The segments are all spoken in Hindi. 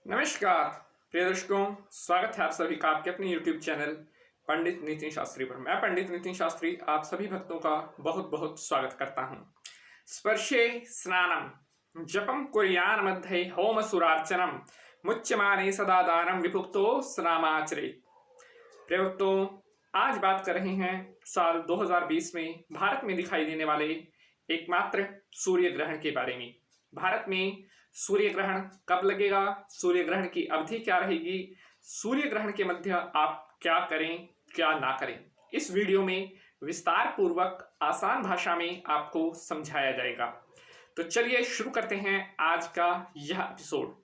नमस्कार प्रिय दर्शकों, स्वागत है आप सभी का आपके अपने YouTube चैनल पंडित नितिन शास्त्री पर। मैं पंडित नितिन शास्त्री आप सभी भक्तों का बहुत बहुत स्वागत करता हूं। स्पर्शे स्नानम जपम कुर्यान मध्ये होम सुरार्चनम मुच्यमाने सदा दानम विभुक्तो स्नामाचरेत्। प्रिय भक्तों, आज बात कर रहे हैं साल 2020 में भारत में दिखाई देने वाले एकमात्र सूर्य ग्रहण के बारे में। भारत में सूर्य ग्रहण कब लगेगा, सूर्य ग्रहण की अवधि क्या रहेगी, सूर्य ग्रहण के मध्य आप क्या करें क्या ना करें, इस वीडियो में विस्तार पूर्वक आसान भाषा में आपको समझाया जाएगा। तो चलिए शुरू करते हैं आज का यह एपिसोड।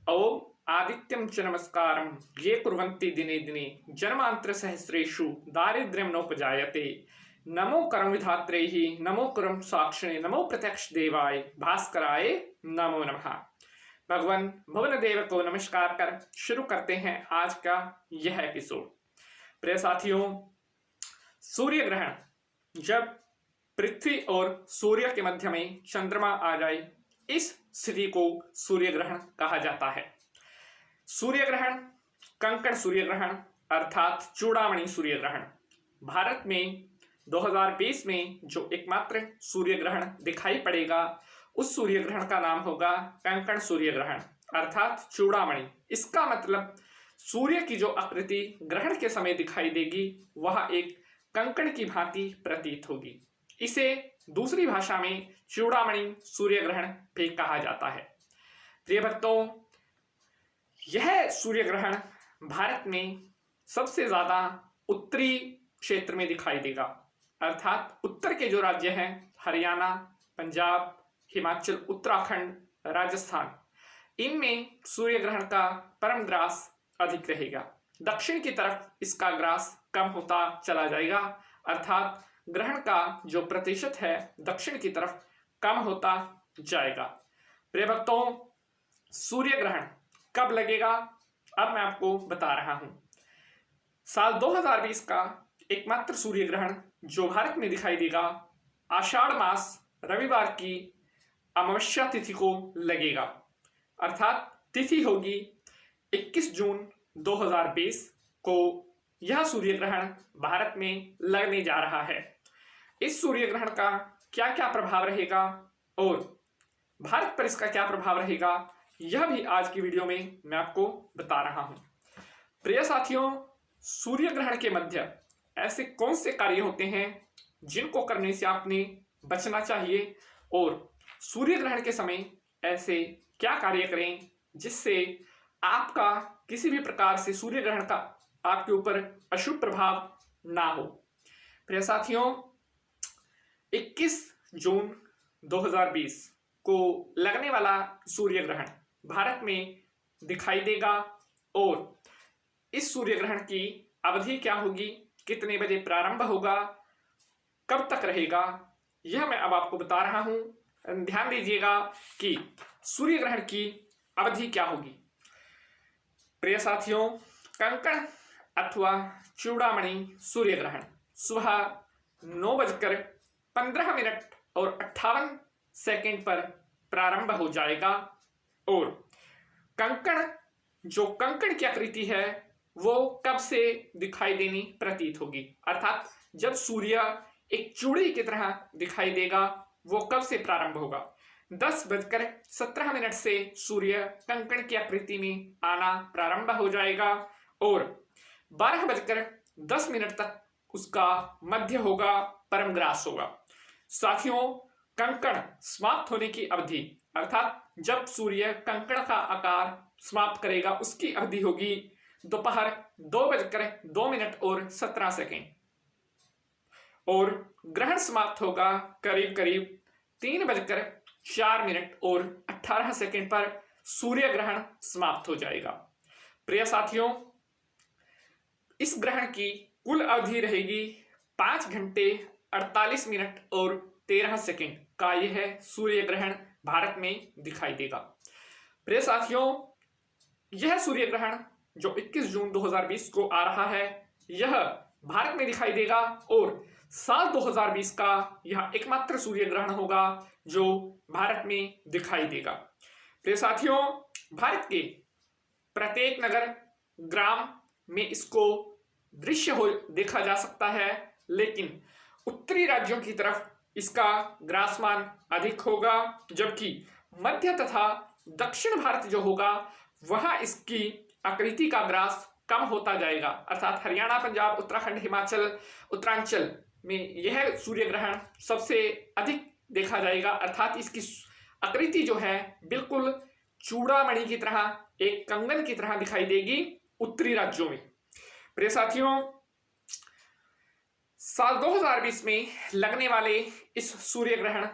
ओम आदित्यम च नमस्कारम ये कुर्वन्ति दिने दिने जन्मांतर सहस्रेषु दारिद्र्यम नोपजायते नमो कर्म विधात्रे ही नमो कर्म साक्षिणे नमो प्रत्यक्ष देवाय भास्कराय नमो नमः। भगवान भुवन देव को नमस्कार कर शुरू करते हैं आज का यह एपिसोड। प्रिय साथियों, सूर्य ग्रहण जब पृथ्वी और सूर्य के मध्य में चंद्रमा आ जाए, इस स्थिति को सूर्य ग्रहण कहा जाता है। सूर्य ग्रहण कंकण सूर्य ग्रहण अर्थात चूड़ामणि सूर्य ग्रहण भारत में 2020 में जो एकमात्र सूर्य ग्रहण दिखाई पड़ेगा, उस सूर्य ग्रहण का नाम होगा कंकण सूर्य ग्रहण अर्थात चूड़ामणि। इसका मतलब सूर्य की जो आकृति ग्रहण के समय दिखाई देगी वह एक कंकण की भांति प्रतीत होगी। इसे दूसरी भाषा में चूड़ामणि सूर्य ग्रहण भी कहा जाता है। प्रिय भक्तों, यह सूर्य ग्रहण भारत में सबसे ज्यादा उत्तरी क्षेत्र में दिखाई देगा, अर्थात उत्तर के जो राज्य हैं हरियाणा, पंजाब, हिमाचल, उत्तराखंड, राजस्थान, इनमें सूर्य ग्रहण का परम ग्रास अधिक रहेगा। दक्षिण की तरफ इसका ग्रास कम होता चला जाएगा, अर्थात ग्रहण का जो प्रतिशत है दक्षिण की तरफ कम होता जाएगा। प्रिय भक्तों, सूर्य ग्रहण कब लगेगा अब मैं आपको बता रहा हूं। साल 2020 का एकमात्र सूर्य ग्रहण जो भारत में दिखाई देगा आषाढ़ मास रविवार की अमावस्या तिथि को लगेगा, अर्थात तिथि होगी 21 जून 2020 को यह सूर्य ग्रहण भारत में लगने जा रहा है। इस सूर्य ग्रहण का क्या क्या प्रभाव रहेगा और भारत पर इसका क्या प्रभाव रहेगा, यह भी आज की वीडियो में मैं आपको बता रहा हूं। प्रिय साथियों, सूर्य ग्रहण के मध्य ऐसे कौन से कार्य होते हैं जिनको करने से आपने बचना चाहिए और सूर्य ग्रहण के समय ऐसे क्या कार्य करें जिससे आपका किसी भी प्रकार से सूर्य ग्रहण का आपके ऊपर अशुभ प्रभाव ना हो। प्रिय साथियों, 21 जून 2020 को लगने वाला सूर्य ग्रहण भारत में दिखाई देगा और इस सूर्य ग्रहण की अवधि क्या होगी, कितने बजे प्रारंभ होगा, कब तक रहेगा, यह मैं अब आपको बता रहा हूं। ध्यान दीजिएगा कि सूर्य ग्रहण की अवधि क्या होगी। प्रिय साथियों, कंकण अथवा चूड़ामणि सूर्य ग्रहण सुबह 9:15 और 58 सेकेंड पर प्रारंभ हो जाएगा और कंकण जो कंकण की आकृति है वो कब से दिखाई देनी प्रतीत होगी, अर्थात जब सूर्य एक चूड़ी की तरह दिखाई देगा वो कब से प्रारंभ होगा। 10:17 से सूर्य कंकण की आकृति में आना प्रारंभ हो जाएगा और 12:10 तक उसका मध्य होगा, परम ग्रास होगा। साथियों, कंकण समाप्त होने की अवधि अर्थात जब सूर्य कंकण का आकार समाप्त करेगा उसकी अवधि होगी दोपहर 2:02 और 17 सेकेंड और ग्रहण समाप्त होगा करीब करीब 3:04 और 18 सेकेंड पर सूर्य ग्रहण समाप्त हो जाएगा। प्रिय साथियों, इस ग्रहण की कुल अवधि रहेगी 5 घंटे 48 मिनट और 13 सेकेंड का यह सूर्य ग्रहण भारत में दिखाई देगा। प्रिय साथियों, यह सूर्य ग्रहण जो 21 जून 2020 को आ रहा है यह भारत में दिखाई देगा और साल 2020 का यह एकमात्र सूर्य ग्रहण होगा जो भारत में दिखाई देगा। प्रिय साथियों, भारत के प्रत्येक नगर ग्राम में इसको दृश्य हो देखा जा सकता है, लेकिन उत्तरी राज्यों की तरफ इसका ग्रासमान अधिक होगा, जबकि मध्य तथा दक्षिण भारत जो होगा वहां इसकी आकृति का ग्रास कम होता जाएगा। अर्थात हरियाणा, पंजाब, उत्तराखंड, हिमाचल, उत्तरांचल में यह सूर्य ग्रहण सबसे अधिक देखा जाएगा। अर्थात इसकी आकृति जो है बिल्कुल चूड़ामणि की तरह, एक कंगन की तरह दिखाई देगी उत्तरी राज्यों में। प्रिय साथियों, साल 2020 में लगने वाले इस सूर्य ग्रहण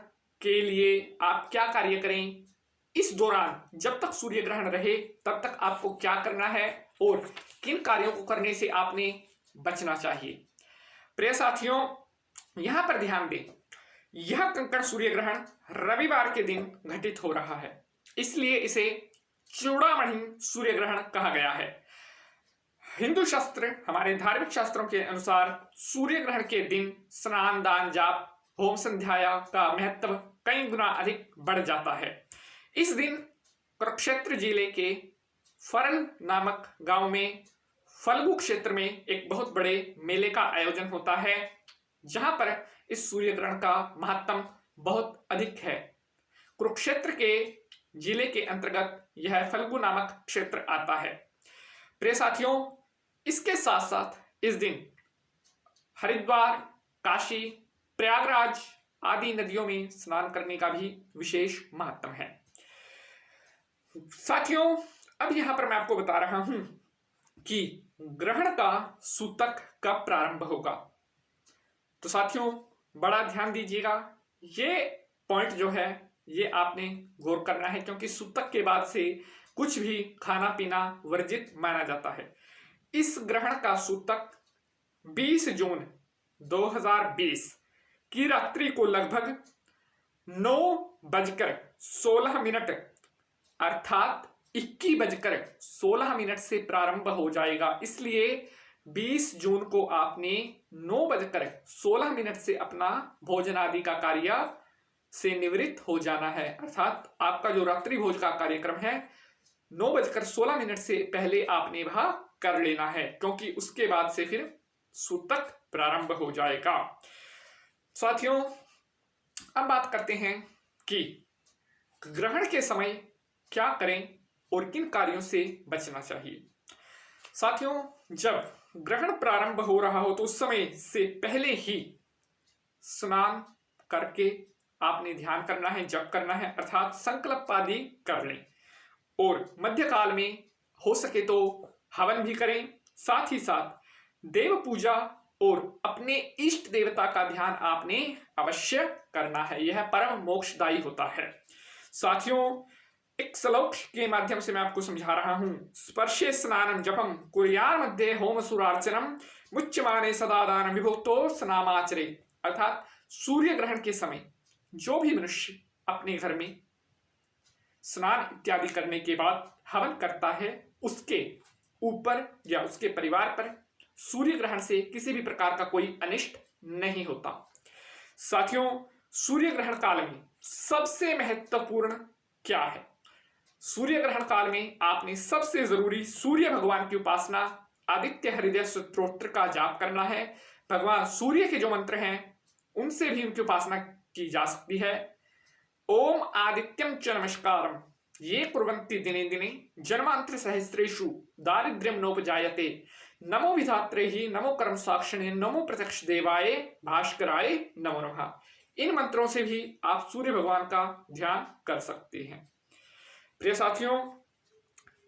के लिए आप क्या कार्य करें, इस दौरान जब तक सूर्य ग्रहण रहे तब तक आपको क्या करना है और किन कार्यों को करने से आपने बचना चाहिए। प्रिय साथियों, यहां पर ध्यान दें, यह कंकड़ सूर्य ग्रहण रविवार के दिन घटित हो रहा है, इसलिए इसे चूड़ामणि सूर्य ग्रहण कहा गया है। हिंदू शास्त्र, हमारे धार्मिक शास्त्रों के अनुसार सूर्य ग्रहण के दिन स्नान, दान, जाप, होम संध्या का महत्व कई गुना अधिक बढ़ जाता है। इस दिन कुरुक्षेत्र जिले के फरन नामक गांव में फल्गु क्षेत्र में एक बहुत बड़े मेले का आयोजन होता है, जहां पर इस सूर्य ग्रहण का महत्व बहुत अधिक है। कुरुक्षेत्र के जिले के अंतर्गत यह फल्गु नामक क्षेत्र आता है। प्रिय साथियों, इसके साथ साथ इस दिन हरिद्वार, काशी, प्रयागराज आदि नदियों में स्नान करने का भी विशेष महत्व है। साथियों, अब यहां पर मैं आपको बता रहा हूं कि ग्रहण का सूतक कब प्रारंभ होगा। तो साथियों, बड़ा ध्यान दीजिएगा, ये पॉइंट जो है ये आपने गौर करना है, क्योंकि सूतक के बाद से कुछ भी खाना पीना वर्जित माना जाता है। इस ग्रहण का सूतक 20 जून 2020 की रात्रि को लगभग 9:16 अर्थात 21:16 से प्रारंभ हो जाएगा। इसलिए 20 जून को आपने 9:16 से अपना भोजन आदि का कार्य से निवृत्त हो जाना है। अर्थात आपका जो रात्रि भोज का कार्यक्रम है 9:16 से पहले आपने वह कर लेना है, क्योंकि उसके बाद से फिर सूतक प्रारंभ हो जाएगा। साथियों, अब बात करते हैं कि ग्रहण के समय क्या करें और किन कार्यों से बचना चाहिए। साथियों, जब ग्रहण प्रारंभ हो रहा हो तो उस समय से पहले ही स्नान करके आपने ध्यान करना है, जप करना है, अर्थात संकल्प आदि कर लें। और मध्यकाल में हो सके तो हवन भी करें। साथ ही साथ देव पूजा और अपने इष्ट देवता का ध्यान आपने अवश्य करना है, यह परम मोक्षदायी होता है। साथियों, एक श्लोक के माध्यम से मैं आपको समझा रहा हूं। स्पर्शे स्नानम जपम कुर्यार मध्ये होम सुरार्चनम मुच्यमाने सदा दान विभुक्तो स्नामाचरे। अर्थात सूर्य ग्रहण के समय जो भी मनुष्य अपने घर में स्नान इत्यादि करने के बाद हवन करता है, उसके ऊपर या उसके परिवार पर सूर्य ग्रहण से किसी भी प्रकार का कोई अनिष्ट नहीं होता। साथियों, सूर्य ग्रहण काल में सबसे महत्वपूर्ण क्या है? सूर्य ग्रहण काल में आपने सबसे जरूरी सूर्य भगवान की उपासना, आदित्य हृदय स्तोत्र का जाप करना है। भगवान सूर्य के जो मंत्र हैं उनसे भी उनकी उपासना की जा सकती है। ओम आदित्यम च नमस्कारम ये कुर्वन्ति दिने दिने जन्मांतर सहस्रेषु दारिद्र्यम नोपजायते नमो विधात्रे ही नमो कर्म साक्षिणे नमो प्रत्यक्ष देवाय भास्कराय नमो नमः। इन मंत्रों से भी आप सूर्य भगवान का ध्यान कर सकते हैं। प्रिय साथियों,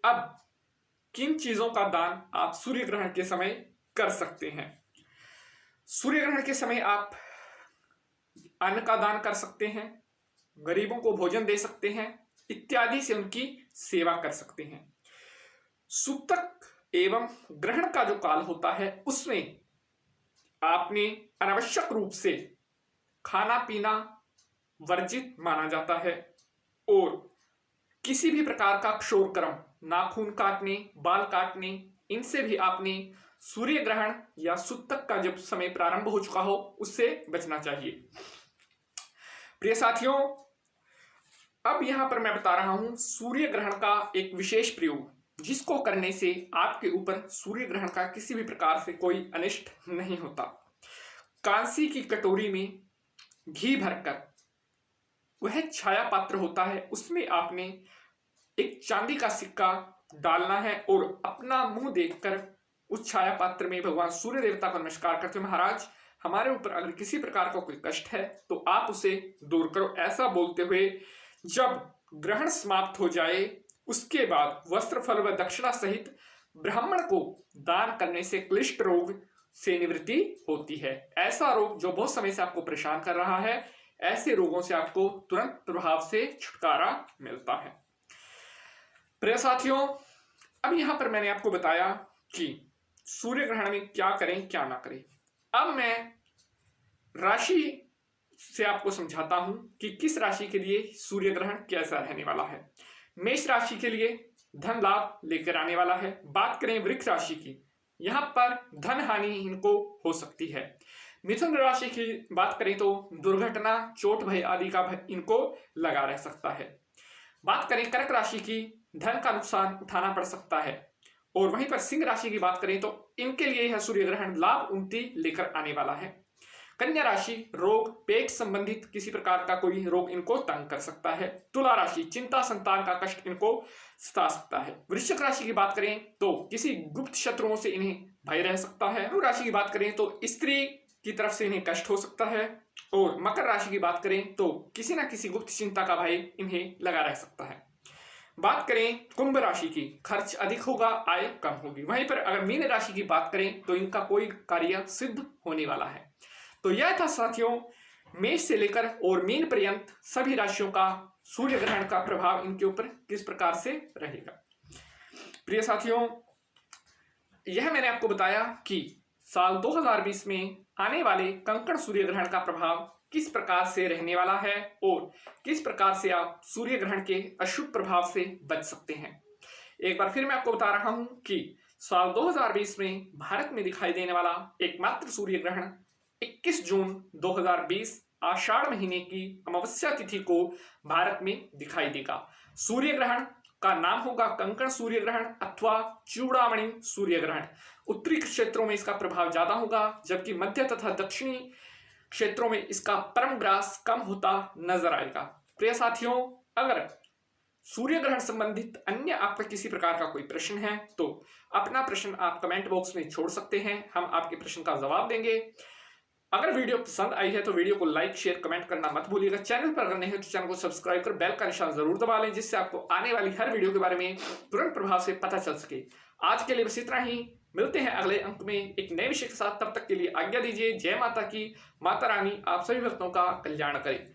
अब किन चीजों का दान आप सूर्य ग्रहण के समय कर सकते हैं? सूर्य ग्रहण के समय आप अन्न का दान कर सकते हैं, गरीबों को भोजन दे सकते हैं, इत्यादि से उनकी सेवा कर सकते हैं। सूतक एवं ग्रहण का जो काल होता है उसमें आपने अनावश्यक रूप से खाना पीना वर्जित माना जाता है और किसी भी प्रकार का क्षौर कर्म, नाखून काटने, बाल काटने, इनसे भी आपने सूर्य ग्रहण या सूतक का जब समय प्रारंभ हो चुका हो उससे बचना चाहिए। प्रिय साथियों, अब यहां पर मैं बता रहा हूं सूर्य ग्रहण का एक विशेष प्रयोग जिसको करने से आपके ऊपर सूर्य ग्रहण का किसी भी प्रकार से कोई अनिष्ट नहीं होता। कांसी की कटोरी में घी भरकर वह छाया पात्र होता है, उसमें आपने एक चांदी का सिक्का डालना है और अपना मुंह देखकर उस छाया पात्र में भगवान सूर्य देवता को नमस्कार करते हो, महाराज हमारे ऊपर अगर किसी प्रकार का कोई कष्ट है तो आप उसे दूर करो, ऐसा बोलते हुए जब ग्रहण समाप्त हो जाए उसके बाद वस्त्र फल व दक्षिणा सहित ब्राह्मण को दान करने से क्लिष्ट रोग से निवृत्ति होती है। ऐसा रोग जो बहुत समय से आपको परेशान कर रहा है, ऐसे रोगों से आपको तुरंत प्रभाव से छुटकारा मिलता है। प्रिय साथियों, अब यहां पर मैंने आपको बताया कि सूर्य ग्रहण में क्या करें क्या ना करें। अब मैं राशि से आपको समझाता हूं कि किस राशि के लिए सूर्य ग्रहण कैसा रहने वाला है। मेष राशि के लिए धन लाभ लेकर आने वाला है। बात करें वृक्ष राशि की, यहां पर धन हानि इनको हो सकती है। मिथुन राशि की बात करें तो दुर्घटना चोट भय आदि का भय इनको लगा रह सकता है। बात करें कर्क राशि की, धन का नुकसान उठाना पड़ सकता है। और वहीं पर सिंह राशि की बात करें तो इनके लिए यह सूर्य ग्रहण लाभ उन्नति लेकर आने वाला है। कन्या राशि रोग, पेट संबंधित किसी प्रकार का कोई रोग इनको तंग कर सकता है। तुला राशि चिंता संतान का कष्ट इनको सता सकता है। वृश्चिक राशि की बात करें तो किसी गुप्त शत्रुओं से इन्हें भय रह सकता है। धनु राशि की बात करें तो स्त्री की तरफ से इन्हें कष्ट हो सकता है। और मकर राशि की बात करें तो किसी न किसी गुप्त चिंता का भय इन्हें लगा रह सकता है। बात करें कुंभ राशि की, खर्च अधिक होगा, आय कम होगी। वहीं पर अगर मीन राशि की बात करें तो इनका कोई कार्य सिद्ध होने वाला है। तो यह था साथियों मेष से लेकर और मीन पर्यंत सभी राशियों का सूर्य ग्रहण का प्रभाव इनके ऊपर किस प्रकार से रहेगा। प्रिय साथियों, यह मैंने आपको बताया कि साल 2020 में आने वाले कंकड़ सूर्य ग्रहण का प्रभाव किस प्रकार से रहने वाला है और किस प्रकार से आप सूर्य ग्रहण के अशुभ प्रभाव से बच सकते हैं। एक बार फिर मैं आपको बता रहा हूं कि साल 2020 में भारत में दिखाई देने वाला एकमात्र सूर्य ग्रहण 21 जून 2020 आषाढ़ महीने की अमावस्या तिथि को भारत में दिखाई देगा। सूर्य ग्रहण का नाम होगा कंकड़ सूर्य ग्रहण अथवा चूड़ामणि सूर्य ग्रहण। उत्तरी क्षेत्रों में इसका प्रभाव ज्यादा होगा, जबकि मध्य तथा दक्षिणी क्षेत्रों में इसका परम ग्रास कम होता नजर आएगा। प्रिय साथियों, अगर सूर्य ग्रहण संबंधित अन्य आपका किसी प्रकार का कोई प्रश्न है तो अपना प्रश्न आप कमेंट बॉक्स में छोड़ सकते हैं, हम आपके प्रश्न का जवाब देंगे। अगर वीडियो पसंद आई है तो वीडियो को लाइक शेयर कमेंट करना मत भूलिएगा। चैनल पर अगर नहीं है तो चैनल को सब्सक्राइब कर बेल का निशान जरूर दबा लें, जिससे आपको आने वाली हर वीडियो के बारे में तुरंत प्रभाव से पता चल सके। आज के लिए बस इतना ही, मिलते हैं अगले अंक में एक नए विषय के साथ। तब तक के लिए आज्ञा दीजिए। जय माता की, माता रानी आप सभी भक्तों का कल्याण करे।